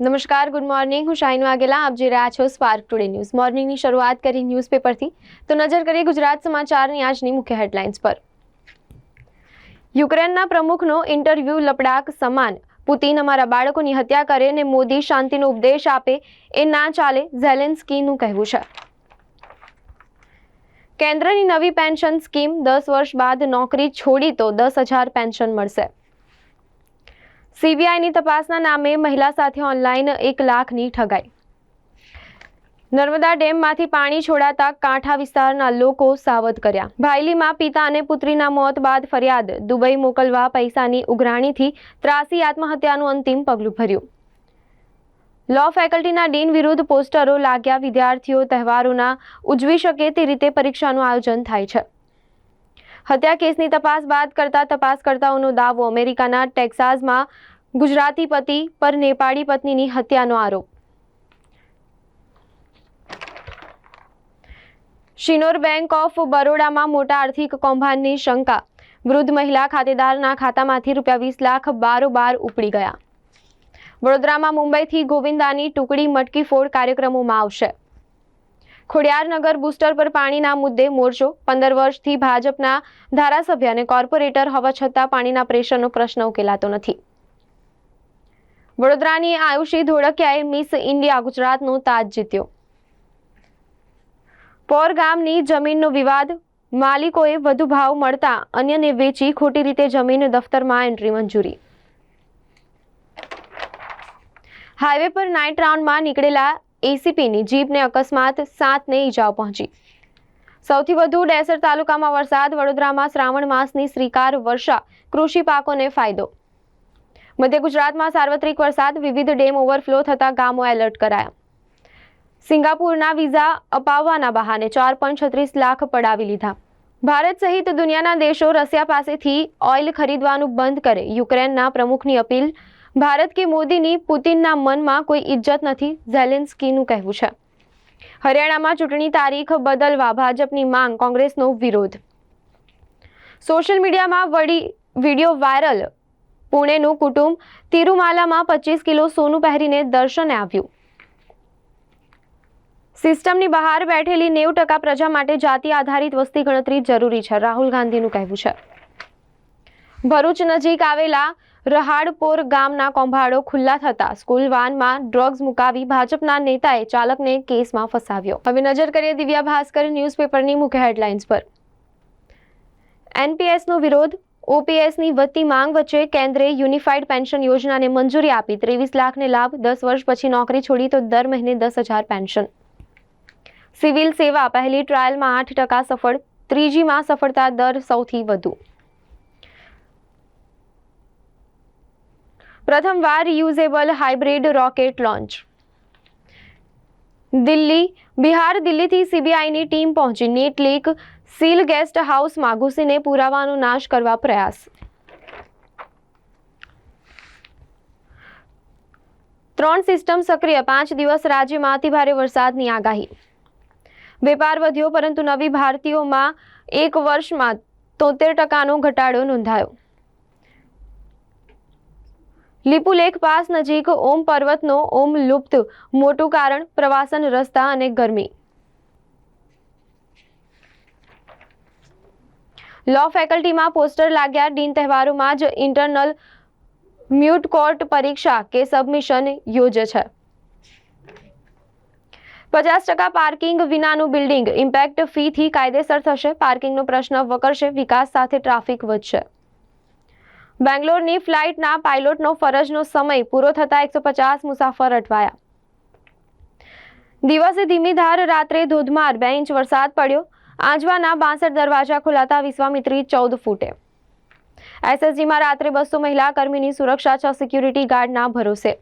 નમસ્કાર, good morning. હું શાહીન વાઘેલા. આપ જોઈ રહ્યા છો સ્પાર્ક ટુડે ન્યૂઝ. મોર્નિંગની શરૂઆત કરી ન્યૂઝપેપરથી. તો નજર કરીએ ગુજરાત સમાચારની આજની મુખ્ય હેડલાઇન્સ પર. યુક્રેનના પ્રમુખનો ઇન્ટરવ્યૂ લપડાક સમાન. પુતિન અમારા બાળકોની હત્યા કરે ને મોદી શાંતિનો ઉપદેશ આપે એ ના ચાલે, ઝેલેન્સ્કીનું કહેવું છે. કેન્દ્રની નવી પેન્શન સ્કીમ, 10 વર્ષ બાદ નોકરી છોડી તો 10,000 પેન્શન મળશે. સીબીઆઈની તપાસના નામે મહિલા સાથે ઓનલાઈન 1 લાખની ઠગાઈ. નર્મદા ડેમમાંથી પાણી છોડાતા કાંઠા વિસ્તારના લોકો સાવધ કર્યા. ભાયલીમાં પિતા અને પુત્રીના મોત બાદ ફરિયાદ. દુબઈ મોકલવા પૈસાની ઉઘરાણીથી ત્રાસી આત્મહત્યાનું અંતિમ પગલું ભર્યું. લો ફેકલ્ટીના ડીન વિરુદ્ધ પોસ્ટરો લાગ્યા. વિદ્યાર્થીઓ તહેવારોના ઉજવી શકે તે રીતે પરીક્ષાનું આયોજન થાય છે. હત્યા કેસની તપાસ બાદ કરતા તપાસકર્તાઓનો દાવો. અમેરિકાના ટેક્સાસમાં ગુજરાતી પતિ પર નેપાળી પત્નીની હત્યાનો આરોપ. શિનોર બેંક ઓફ બરોડામાં મોટા આર્થિક કૌભાંડની શંકા. વૃદ્ધ મહિલા ખાતેદારના ખાતામાંથી ₹20 લાખ બારોબાર ઉપડી ગયા. વડોદરામાં મુંબઈથી ગોવિંદાની ટુકડી મટકી ફોડ કાર્યક્રમોમાં આવશે. ખોડિયારનગર બુસ્ટર પર પાણીના મુદ્દે મોરચો. 15 વર્ષથી ભાજપના ધારાસભ્ય અને કોર્પોરેટર હોવા છતાં પાણીના પ્રેશરનો પ્રશ્ન ઉકેલાતો નથી. વડોદરાની આયુષી ધોળકિયાએ મિસ ઇન્ડિયા ગુજરાતનો તાજ જીત્યો. પોર ગામની જમીનનો વિવાદ. માલિકોએ વધુ ભાવ મળતા અન્યને વેચી ખોટી રીતે જમીન દફતરમાં એન્ટ્રી મંજૂરી. હાઈવે પર નાઇટ રાઉન્ડમાં નીકળેલા એસીપીની જીપને અકસ્માત, 7ને ઈજાઓ પહોંચી. સૌથી વધુ ડેસર તાલુકામાં વરસાદ. વડોદરામાં શ્રાવણ માસની શ્રીકાર વર્ષા. કૃષિ પાકોને ફાયદો. મધ્ય ગુજરાતમાં સાર્વત્રિક વરસાદ. વિવિધ ડેમ ઓવરફ્લો થતા ગામો એલર્ટ કરાયા. સિંગાપુરના વિઝા અપાવવાના બહાને 4.36 લાખ પડાવી લીધા. ભારત સહિત દુનિયાના દેશો રશિયા પાસેથી ઓઇલ ખરીદવાનું બંધ કરે. યુક્રેનના પ્રમુખની અપીલ. ભારત કે મોદીની પુતિનના મનમાં કોઈ ઇજ્જત નથી, ઝેલેન્સ્કીનું કહેવું છે. હરિયાણામાં ચૂંટણી તારીખ બદલવા ભાજપની માંગ. કોંગ્રેસનો વિરોધ. સોશિયલ મીડિયામાં વિડીયો વાયરલ. પુણેનું કુટુંબ તિરુમાલામાં 25 કિલો સોનું પહેરીને દર્શને આવ્યું. સિસ્ટમની બહાર બેઠેલી 90% પ્રજા માટે જાતિ આધારિત વસ્તી ગણતરી જરૂરી છે, રાહુલ ગાંધીનું કહેવું છે. ભરૂચ નજીક આવેલા રહાડપોર ગામના કૌભાંડો ખુલ્લા થતા સ્કૂલ વાનમાં ડ્રગ્સ મુકાવી ભાજપના નેતાએ ચાલકને કેસમાં ફસાવ્યો. હવે નજર કરીએ દિવ્યા ભાસ્કર ન્યૂઝપેપરની મુખ્ય હેડલાઇન્સ પર. એનપીએસનો વિરોધ. ઓપીએસની વધતી માંગ વચ્ચે કેન્દ્રે યુનિફાઈડ પેન્શન યોજનાને મંજૂરી આપી. 23 લાખને લાભ. 10 વર્ષ પછી નોકરી છોડી તો દર મહિને 10,000 પેન્શન. સિવિલ સેવા. પહેલી ટ્રાયલમાં 8% સફળ. ત્રીજીમાં સફળતા દર સૌથી વધુ. પ્રથમવાર રિયુઝેબલ હાઇબ્રિડ રોકેટ લોન્ચ. દિલ્હીથી સીબીઆઈની ટીમ પહોંચી. NEET leak. સીલ ગેસ્ટ હાઉસમાં ઘૂસીને પુરાવાનો નાશ કરવા પ્રયાસ. 3 સિસ્ટમ સક્રિય. 5 દિવસ રાજ્યમાં અતિભારે વરસાદની આગાહી. વેપાર વધ્યો પરંતુ નવી ભારતીયોમાં 1 વર્ષમાં 73% ઘટાડો નોંધાયો. લિપુલેખ પાસ નજીક ઓમ પર્વતનો ઓમ લુપ્ત. મોટું કારણ પ્રવાસન, રસ્તા અને ગરમી. લો ફેકલ્ટીમાં પોસ્ટર લાગ્યા. ડીન તહેવારોમાં જ ઇન્ટરનલ મ્યુટ કોર્ટ પરીક્ષા કે સબમિશન યોજે છે. 50% પાર્કિંગ વિનાનું બિલ્ડિંગ. ઇમ્પેક્ટ ફીથી કાયદેસર થશે. પાર્કિંગનો પ્રશ્ન વકરશે. વિકાસ સાથે ટ્રાફિક વધશે. બેંગ્લોરની ફ્લાઇટના પાયલોટનો ફરજનો સમય પૂરો થતા 150 મુસાફર અટવાયા. દિવસે ધીમી ધાર, રાત્રે ધોધમાર 2 ઇંચ વરસાદ પડ્યો. આંજવાના 62 દરવાજા ખોલાતા વિશ્વામિત્રી 14 ફૂટે. એસએસજીમાં રાત્રે 200 મહિલા કર્મીની સુરક્ષા. 6 સિક્યુરિટી ગાર્ડના ભરોસે.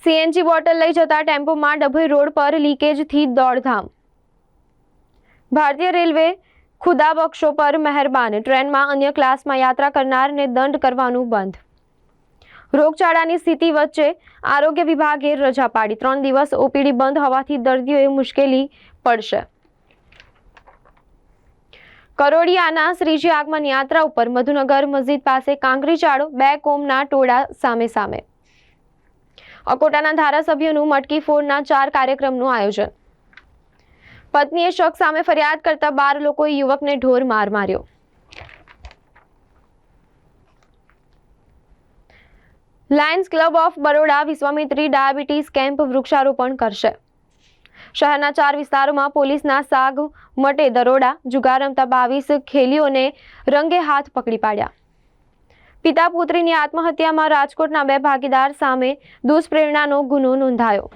સીએનજી બોટલ લઈ જતા ટેમ્પોમાં ડભોઈ રોડ પર લીકેજથી દોડધામ. ભારતીય રેલવે ખુદા બક્ષો પર મહેરબાન. ટ્રેનમાં અન્ય ક્લાસમાં યાત્રા કરનારને દંડ કરવાનું બંધ. રોગચાળાની સ્થિતિ વચ્ચે આરોગ્ય વિભાગે રજા પાડી. 3 દિવસ ઓપીડી બંધ હોવાથી દર્દીઓએ મુશ્કેલી પડશે. કરોડિયાના શ્રીજી આગમન યાત્રા ઉપર મધુનગર મસ્જિદ પાસે કાંકરી ચાળો. 2 કોમના ટોળા સામે સામે. અકોટાના ધારાસભ્યનું મટકી ફોડના 4 કાર્યક્રમનું આયોજન. પત્નીએ શખ્સ સામે ફરિયાદ કરતા 12 લોકોએ યુવકને ઢોર માર માર્યો. Lions club of Baroda Vishwamitri diabetes camp વૃક્ષારોપણ કરશે. શહેરના 4 વિસ્તારોમાં પોલીસના સાગ મટે દરોડા. જુગાર રમતા 22 ખેલીઓને રંગે હાથ પકડી પાડ્યા. પિતા પુત્રીની આત્મહત્યામાં રાજકોટના 2 ભાગીદાર સામે દુષ્પ્રેરણાનો ગુનો નોંધાયો.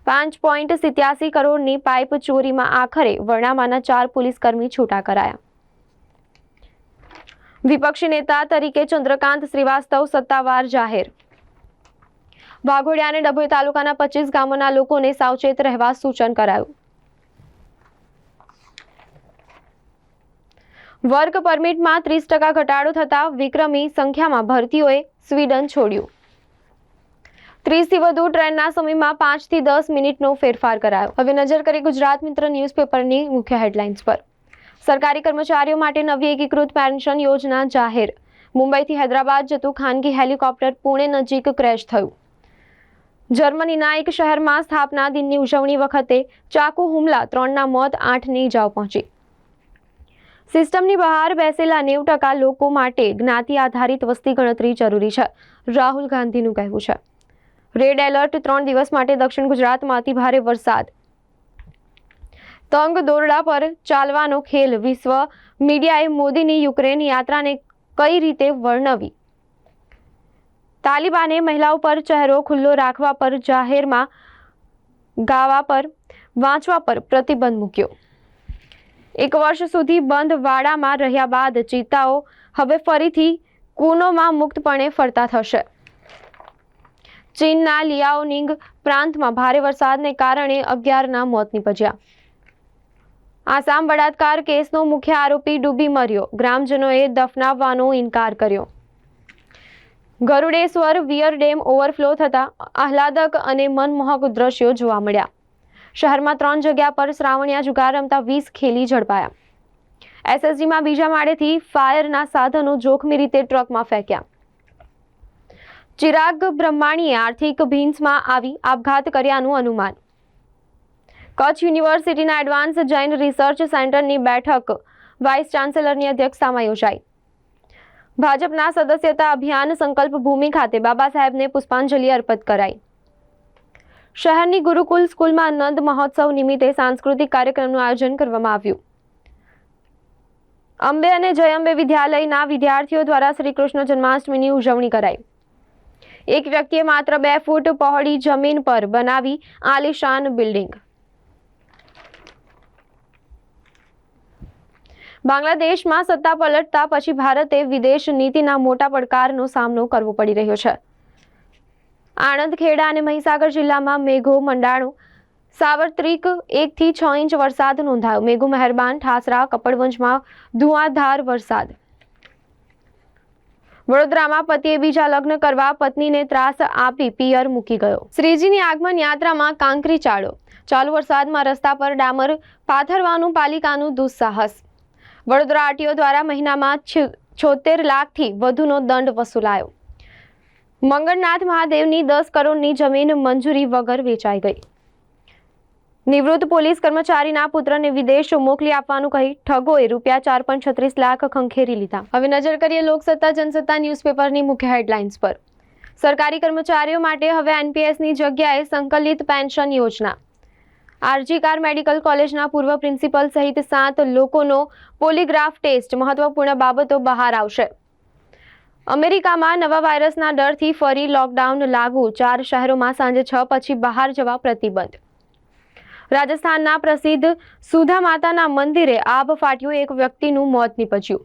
5.87 કરોડની પાઇપ ચોરીમાં આખરે વરણામાના 4 પોલીસકર્મી છૂટા કરાયા. વિપક્ષી નેતા તરીકે ચંદ્રકાંત શ્રીવાસ્તવ સત્તાવાર જાહેર. વાઘોડિયા અને ડભોઈ તાલુકાના 25 ગામોના લોકોને સાવચેત રહેવા સૂચન કરાયું. વર્ક પરમિટમાં 30% ઘટાડો થતા વિક્રમી સંખ્યામાં ભરતીઓએ સ્વીડન છોડ્યું. 30 થી વધુ ટ્રેનના સમયમાં 5 થી 10 મિનિટનો ફેરફાર કરાયો. હવે નજર કરીએ ગુજરાત મિત્ર ન્યૂઝપેપરની મુખ્ય હેડલાઇન્સ પર. સરકારી કર્મચારીઓ માટે નવી એકીકૃત પેન્શન યોજના જાહેર. મુંબઈથી હૈદરાબાદ જતું ખાનગી હેલિકોપ્ટર પુણે નજીક ક્રેશ થયું. જર્મનીના એક શહેરમાં સ્થાપના દિનની ઉજવણી વખતે ચાકુ હુમલા, 3ના મોત, 8ની ઇજાઓ પહોંચી. સિસ્ટમની બહાર બેસેલા 90% લોકો માટે જ્ઞાતિ આધારિત વસ્તી ગણતરી જરૂરી છે, રાહુલ ગાંધીનું કહેવું છે. રેડ એલર્ટ, 3 દિવસ માટે દક્ષિણ ગુજરાતમાં અતિભારે વરસાદ. તંગ દોરડા પર ચાલવાનો ખેલ. વિશ્વ મીડિયાએ મોદીની યુક્રેન યાત્રાને કઈ રીતે વર્ણવી. તાલિબાને મહિલાઓ પર ચહેરો ખુલ્લો રાખવા પર, જાહેરમાં ગાવા પર, વાંચવા પર પ્રતિબંધ મૂક્યો. 1 વર્ષ સુધી બંધ વાડામાં રહ્યા બાદ ચિત્તાઓ હવે ફરીથી કુનોમાં મુક્તપણે ફરતા થશે. ચીનના લિયાઓનિંગ પ્રાંતમાં ભારે વરસાદને કારણે 11ના મોત નિપજ્યા. આસામ બળાત્કાર કેસનો મુખ્ય આરોપી ડૂબી મર્યો. ગ્રામજનોએ દફનાવવાનો ઇનકાર કર્યો. ગરુડેશ્વર વિયર ડેમ ઓવરફ્લો થતા આહલાદક અને મનમોહક દ્રશ્યો જોવા મળ્યા. શહેરમાં 3 જગ્યા પર શ્રાવણિયા જુગાર રમતા 20 ખેલી ઝડપાયા. એસએસજીમાં બીજા માળેથી ફાયરના સાધનો જોખમી રીતે ટ્રકમાં ફેંક્યા. ચિરાગ બ્રહ્માણીએ આર્થિક ભીંસમાં આવી આપઘાત કર્યાનું અનુમાન. કચ્છ યુનિવર્સિટીના એડવાન્સ જૈન રિસર્ચ સેન્ટરની બેઠક વાઇસ ચાન્સેલરની અધ્યક્ષતામાં યોજાઈ. ભાજપના સદસ્યતા અભિયાન સંકલ્પ ભૂમિ ખાતે બાબા સાહેબને પુષ્પાંજલિ અર્પિત કરાઈ. શહેરની ગુરુકુલ સ્કૂલમાં નંદ મહોત્સવ નિમિત્તે સાંસ્કૃતિક કાર્યક્રમનું આયોજન કરવામાં આવ્યું. અંબે અને જય અંબે વિદ્યાલયના વિદ્યાર્થીઓ દ્વારા શ્રી કૃષ્ણ જન્માષ્ટમીની ઉજવણી કરાઈ. એક વ્યક્તિએ માત્ર 2 ફૂટ પહોળી જમીન પર બનાવી આલીશાન બિલ્ડિંગ. બાંગ્લાદેશમાં સત્તા પલટતા પછી ભારતે વિદેશ નીતિના મોટા પડકારનો સામનો કરવો પડી રહ્યો છે. આણંદ, ખેડા અને મહીસાગર જિલ્લામાં મેઘો મંડાણો. સાવત્રિક 1 થી 6 ઇંચ વરસાદ નોંધાયો. મેઘો મહેરબાન, ઠાસરા, કપડવંજમાં ધુઆંધાર વરસાદ. વડોદરામાં પતિએ બીજા લગ્ન કરવા પત્નીને ત્રાસ આપી પિયર મૂકી ગયો. શ્રીજીની આગમન યાત્રામાં કાંકરી ચાળો. ચાલુ વરસાદમાં રસ્તા પર ડામર પાથરવાનું પાલિકાનું દુસ્સાહસ. વડોદરા આરટીઓ દ્વારા મહિનામાં 76 લાખથી વધુનો દંડ વસૂલાયો. મંગળનાથ મહાદેવની 10 કરોડની જમીન મંજૂરી વગર વેચાઈ ગઈ. નિવૃત્ત પોલીસ કર્મચારીના પુત્રને વિદેશ મોકલી આપવાનું કહી ઠગોએ ₹4.36 લાખ ખંખેરી લીધા. હવે નજર કરીએ લોકસત્તા જનસત્તા ન્યૂઝપેપરની મુખ્ય હેડલાઇન્સ પર. સરકારી કર્મચારીઓ માટે હવે એનપીએસની જગ્યાએ સંકલિત પેન્શન યોજના. આરજી કાર મેડિકલ કોલેજના પૂર્વ પ્રિન્સિપલ સહિત 7 લોકોનો પોલીગ્રાફ ટેસ્ટ. મહત્વપૂર્ણ બાબતો બહાર આવશે. અમેરિકામાં નવા વાયરસના ડરથી ફરી લોકડાઉન લાગુ. 4 શહેરોમાં સાંજે 6 પછી બહાર જવા પ્રતિબંધ. રાજસ્થાનના પ્રસિદ્ધ સુધા માતાના મંદિરે આબ ફાટ્યું. 1 વ્યક્તિનું મોત નીપજ્યું.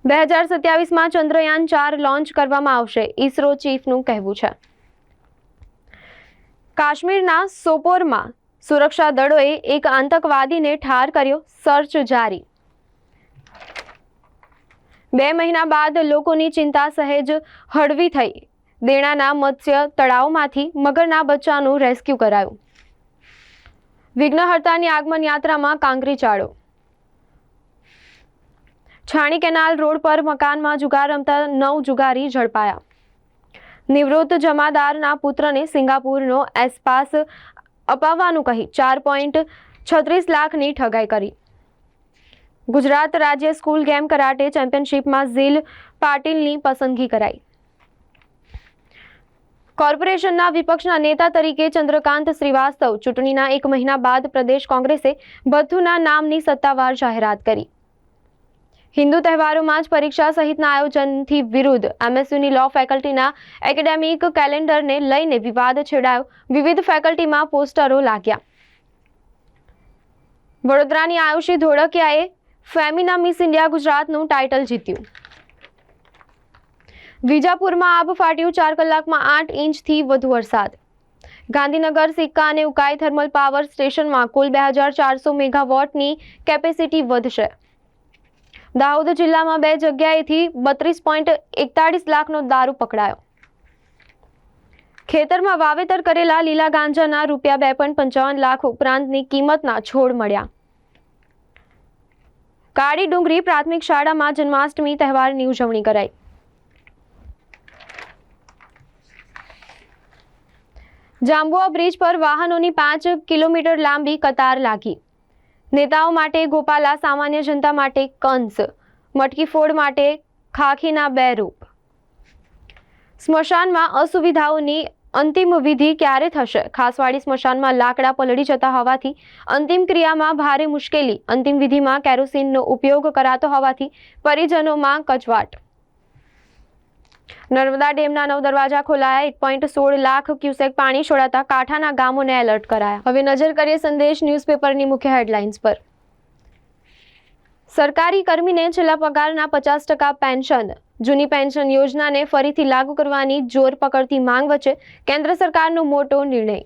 2027માં ચંદ્રયાન 4 લોન્ચ કરવામાં આવશે, ઇસરો ચીફનું કહેવું છે. કાશ્મીરના સોપોરમાં સુરક્ષા દળોએ એક આતંકવાદીને ઠાર કર્યો. સર્ચ જારી. 2 મહિના બાદ લોકોની ચિંતા સહેજ હળવી થઈ. દેણાના મત્સ્ય તળાવમાંથી મગરના બચ્ચાનું રેસ્ક્યુ કરાયું. વિઘ્નહર્તાની આગમન યાત્રામાં કાંકરી ચાળો. છાણી કેનાલ રોડ પર મકાનમાં જુગાર રમતા 9 જુગારી ઝડપાયા. નિવૃત્ત જમાદારના પુત્રને સિંગાપુરનો એસપાસ અપાવવાનું કહી 4.36 લાખની ઠગાઈ કરી. ગુજરાત રાજ્ય સ્કૂલ ગેમ કરાટે ચેમ્પિયનશિપમાં ઝીલ પાટીલની પસંદગી કરાઈ. કોર્પોરેશનના વિપક્ષના નેતા તરીકે ચંદ્રકાંત શ્રીવાસ્તવ ચૂંટણીના 1 મહિના બાદ પ્રદેશ કોંગ્રેસે ભથ્થુના નામની સત્તાવાર જાહેરાત કરી. હિન્દુ તહેવારોમાં જ પરીક્ષા સહિતના આયોજનથી વિરુદ્ધ એમએસયુની લો ફેકલ્ટીના એકેડેમિક કેલેન્ડરને લઈને વિવાદ છેડાયો. વિવિધ ફેકલ્ટીમાં પોસ્ટરો લાગ્યા. વડોદરાની આયુષી ધોળકિયાએ ફેમિના મિસ ઇન્ડિયા ગુજરાતનું ટાઇટલ જીત્યું. વિજાપુરમાં આબ ફાટ્યું. 4 કલાકમાં 8 ઇંચથી વધુ વરસાદ. ગાંધીનગર સિક્કા અને ઉકાઈ થર્મલ પાવર સ્ટેશનમાં કુલ 2400 મેગાવોટની કેપેસિટી વધશે. દાહોદ જિલ્લામાં 2 જગ્યાએથી 32.41 લાખનો દારૂ પકડાયો. ખેતરમાં વાવેતર કરેલા લીલા ગાંજાના ₹2.55 લાખ ઉપરાંતની કિંમતના છોડ મળ્યા. કાળી ડુંગરી પ્રાથમિક શાળામાં જન્માષ્ટમી તહેવારની ઉજવણી કરાઈ. જાંબુઆ બ્રિજ પર વાહનોની 5 કિલોમીટર લાંબી કતાર લાગી. નેતાઓ માટે ગોપાલા, સામાન્ય જનતા માટે કંસ, મટકી ફોડ માટે ખાખીના 2 રૂપ. સ્મશાનમાં અસુવિધાઓની અંતિમ વિધિ ક્યારે થશે? ખાસવાડી સ્મશાનમાં લાકડા પલળી જતા હોવાથી અંતિમ ક્રિયામાં ભારે મુશ્કેલી. અંતિમ વિધિમાં કેરોસીનનો ઉપયોગ કરાતો હોવાથી પરિજનોમાં કચવાટ. નર્મદા ડેમના 9 દરવાજા ખોલાયા. 1.16 લાખ ક્યુસેક પાણી છોડાતા કાંઠાના ગામોને એલર્ટ કરાયા. હવે નજર કરીએ સંદેશ ન્યૂઝપેપરની મુખ્ય હેડલાઇન્સ પર. સરકારી કર્મીને છેલ્લા પગારના 50% પેન્શન. જૂની પેન્શન યોજનાને ફરીથી લાગુ કરવાની જોર પકડતી માંગ વચ્ચે કેન્દ્ર સરકારનો મોટો નિર્ણય.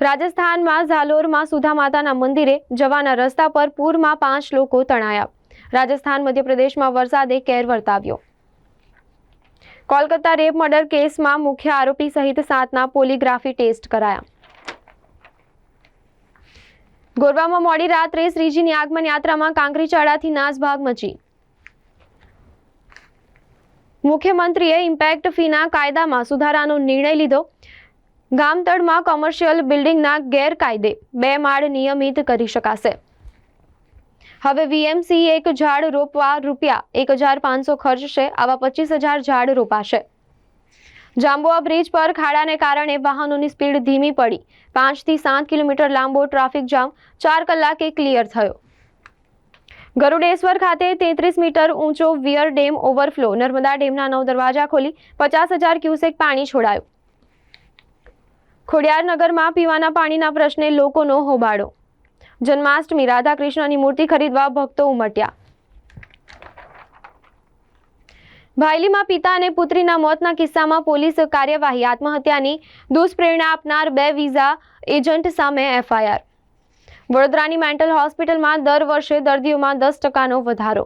રાજસ્થાનમાં ઝાલોરમાં સુધા માતાના મંદિરે જવાના રસ્તા પર પૂરમાં 5 લોકો તણાયા. રાજસ્થાન મધ્યપ્રદેશમાં વરસાદે કેર વર્તાવ્યો. કોલકાતા રેપ મર્ડર કેસમાં મુખ્ય આરોપી સહિત 7ના પોલીગ્રાફી ટેસ્ટ કરાયા. ગોરવામાં મોડી રાત્રે શ્રીજીની આગમન યાત્રામાં કાંકરીચાળાથી નાસભાગ મચી. મુખ્યમંત્રીએ ઇમ્પેક્ટ ફીના કાયદામાં સુધારાનો નિર્ણય લીધો. ગામતળમાં કોમર્શિયલ બિલ્ડિંગના ગેરકાયદે 2 માળ નિયમિત કરી શકાશે. હવે વીએમસી એક ઝાડ રોપવા ₹1,500 ખર્ચશે. આવા 25,000 ઝાડ રોપાશે. જાંબુઆ બ્રિજ પર ખાડાને કારણે વાહનોની સ્પીડ ધીમી પડી. 5 થી 7 કિલોમીટર લાંબો ટ્રાફિક જામ 4 કલાકે ક્લિયર થયો. ગરુડેશ્વર ખાતે 33 મીટર ઊંચો વિયર ડેમ ઓવરફ્લો. નર્મદા ડેમના 9 દરવાજા ખોલી 50,000 ક્યુસેક પાણી છોડાયું. ખોડિયારનગરમાં પીવાના પાણીના પ્રશ્ને લોકોનો હોબાળો. જન્માષ્ટમી રાધા કૃષ્ણની મૂર્તિ ખરીદવા ભક્તો ઉમટ્યા. ભાયલીમાં પિતા અને પુત્રીના મોતના કિસ્સામાં પોલીસ કાર્યવાહી. આત્મહત્યાની દુષ્પ્રેરણા આપનાર 2 વિઝા એજન્ટ સામે એફઆઈઆર. વડોદરાની મેન્ટલ હોસ્પિટલમાં દર વર્ષે દર્દીઓમાં 10%નો વધારો.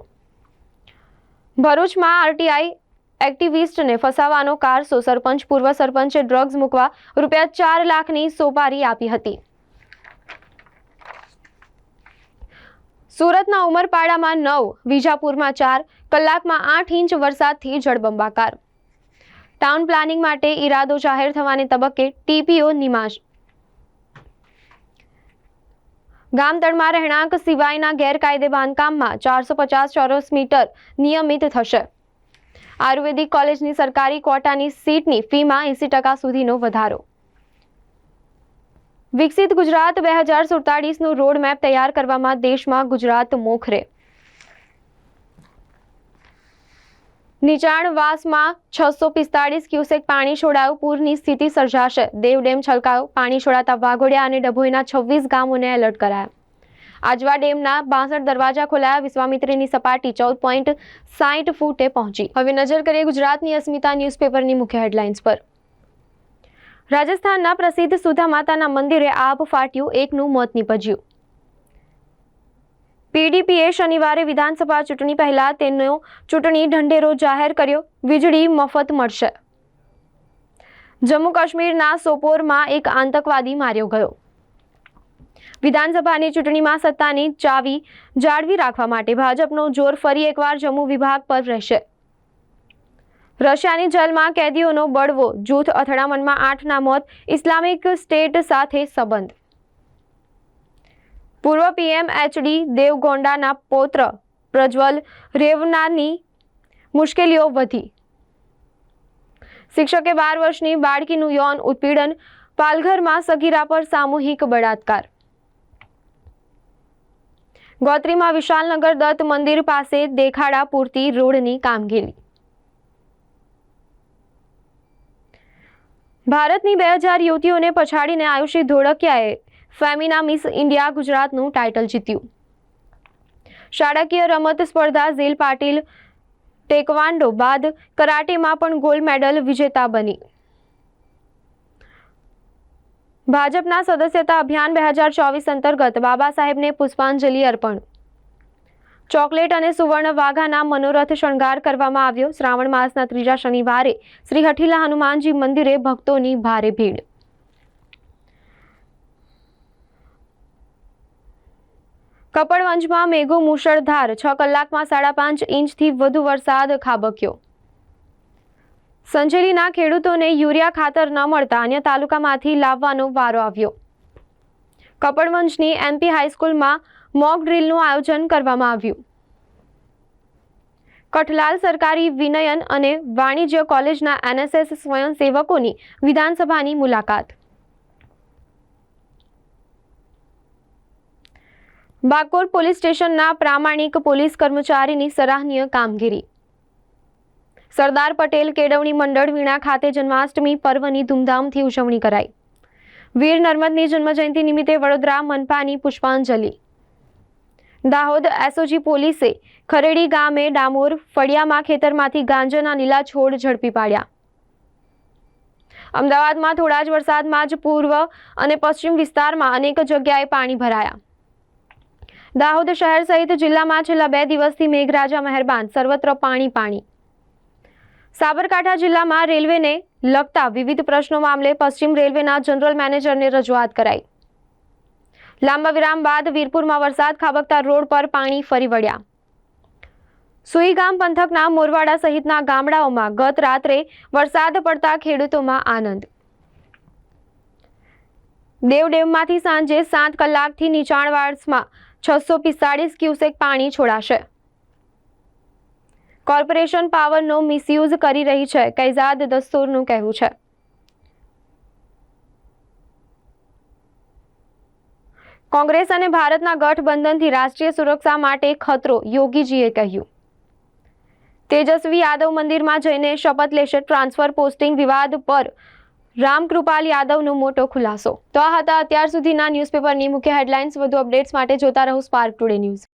ભરૂચમાં આરટીઆઈ એક્ટિવિસ્ટને ફસાવાનો કારસો. સરપંચ પૂર્વ સરપંચે ડ્રગ્સ મૂકવા ₹4 લાખની સોપારી આપી હતી. સુરતના ઉમરપાડામાં 9, વિજાપુરમાં 4 કલાકમાં 8 ઇંચ વરસાદથી જળબંબાકાર. ટાઉન પ્લાનિંગ માટે ઇરાદો જાહેર થવાને તબક્કે ટીપીઓ નિમાશ. ગામતળમાં રહેણાંક સિવાયના ગેરકાયદે બાંધકામમાં 450 ચોરસ મીટર નિયમિત થશે. આયુર્વેદિક કોલેજની સરકારી ક્વોટાની સીટની ફીમાં 80% સુધીનો વધારો. વિકસિત ગુજરાત 2047નું રોડમેપ તૈયાર કરવામાં દેશમાં ગુજરાત મોખરે. નીચાણવાસમાં 645 ક્યુસેક પાણી છોડાયું. પૂરની સ્થિતિ સર્જાશે. દેવ ડેમ છલકાયો. પાણી છોડાતા વાઘોડિયા અને ડભોઈના 26 ગામોને એલર્ટ કરાયા. આજવા ડેમના 62 દરવાજા ખોલાયા. વિશ્વામિત્રીની સપાટી 14.60 ફૂટે પહોંચી. હવે નજર કરીએ ગુજરાતની અસ્મિતા ન્યૂઝપેપરની મુખ્ય હેડલાઇન્સ પર. રાજસ્થાનના પ્રસિદ્ધ સુધા માતાના મંદિરે આબ ફાટ્યું. 1નું મોત નીપજ્યું. પીડીપીએ શનિવારે વિધાનસભા ચૂંટણી પહેલા તેનો ચૂંટણી ઢંઢેરો જાહેર કર્યો. વીજળી મફત મળશે. જમ્મુ કાશ્મીરના સોપોરમાં એક આતંકવાદી માર્યો ગયો. વિધાનસભાની ચૂંટણીમાં સત્તાની ચાવી જાળવી રાખવા માટે ભાજપનો જોર ફરી એકવાર જમ્મુ વિભાગ પર રહેશે. રશિયાની જેલમાં કેદીઓનો બળવો, જૂથ અથડામણમાં 8ના મોત, ઇસ્લામિક સ્ટેટ સાથે સંબંધ. પૂર્વ પીએમ એચડી દેવગૌડાના પૌત્ર પ્રજ્વલ રેવન્નાની મુશ્કેલીઓ વધી. શિક્ષકે 12 વર્ષની બાળકીનું યૌન ઉત્પીડન, પાલઘરમાં સગીરા પર સામૂહિક બળાત્કાર. ગોત્રીમાં વિશાલનગર દત્ત મંદિર પાસે દેખાડા પૂરતી રોડની કામગીરી. ભારતની 2000 યુવતીઓને પછાડીને આયુષી ધોળકિયાએ ફેમિના મિસ ઇન્ડિયા ગુજરાતનું ટાઇટલ જીત્યું. શાળાકીય રમત સ્પર્ધા ઝીલ પાટીલ ટેકવાન્ડો બાદ કરાટેમાં પણ ગોલ્ડ મેડલ વિજેતા બની. ભાજપના સદસ્યતા અભિયાન 2024 અંતર્ગત બાબા સાહેબને પુષ્પાંજલિ અર્પણ. ચોકલેટ અને સુવર્ણ વાઘાના મનોરથ શણગાર કરવામાં આવ્યો. શ્રાવણ માસના 3જા શનિવારે શ્રી હઠીલા હનુમાનજી મંદિરે ભક્તોની ભારે ભીડ. કપડવંજમાં મેઘો મુશળધાર, 6 કલાકમાં 5.5 ઇંચથી વધુ વરસાદ ખાબક્યો. સંજેલીના ખેડૂતોને યુરિયા ખાતર ન મળતા અન્ય તાલુકામાંથી લાવવાનો વારો આવ્યો. કપડવંજની એમપી હાઈસ્કૂલમાં મોક ડ્રીલનું આયોજન કરવામાં આવ્યું. કઠલાલ સરકારી વિનયન અને વાણિજ્ય કોલેજના એનએસએસ સ્વયંસેવકોની વિધાનસભાની મુલાકાત. બાકોર પોલીસ સ્ટેશનના પ્રામાણિક પોલીસ કર્મચારીની સરાહનીય કામગીરી. સરદાર પટેલ કેળવણી મંડળ વીણા ખાતે જન્માષ્ટમી પર્વની ધૂમધામથી ઉજવણી કરાઈ. વીર નર્મદની જન્મજયંતિ નિમિત્તે વડોદરા મનપાની પુષ્પાંજલિ. દાહોદ એસઓજી પોલીસે ખરેડી ગામે ડામોર ફળિયામાં ખેતરમાંથી ગાંજાના લીલા છોડ ઝડપી પાડ્યા. અમદાવાદમાં થોડા જ વરસાદમાં જ પૂર્વ અને પશ્ચિમ વિસ્તારમાં અનેક જગ્યાએ પાણી ભરાયા. દાહોદ શહેર સહિત જિલ્લામાં છેલ્લા 2 દિવસથી મેઘરાજા મહેરબાન, સર્વત્ર પાણી પાણી. સાબરકાંઠા જિલ્લામાં રેલવેને લગતા વિવિધ પ્રશ્નો મામલે પશ્ચિમ રેલવેના જનરલ મેનેજરને રજૂઆત કરાઈ. લાંબા વિરામ બાદ વીરપુરમાં વરસાદ ખાબકતા રોડ પર પાણી ફરી વળ્યા. સુઈગામ પંથકના મોરવાડા સહિતના ગામડાઓમાં ગત રાત્રે વરસાદ પડતા ખેડૂતોમાં આનંદ. દેવડેમમાંથી સાંજે 7 કલાકથી નીચાણવાસમાં 645 ક્યુસેક પાણી છોડાશે. કોર્પોરેશન પાવરનો મિસયુઝ કરી રહી છે, કૈઝાદ દસ્તુરનું કહેવું છે. કોંગ્રેસ અને ભારતના ગઠબંધનથી રાષ્ટ્રીય સુરક્ષા માટે ખતરો, યોગીજીએ કહ્યું. તેજસ્વી યાદવ મંદિરમાં જઈને શપથ લેશે. ટ્રાન્સફર પોસ્ટિંગ વિવાદ પર રામકૃપાલ યાદવનો મોટો ખુલાસો. તો આ હતા અત્યાર સુધીના ન્યૂઝપેપરની મુખ્ય હેડલાઇન્સ. વધુ અપડેટ્સ માટે જોતા રહો સ્પાર્ક ટુડે ન્યૂઝ.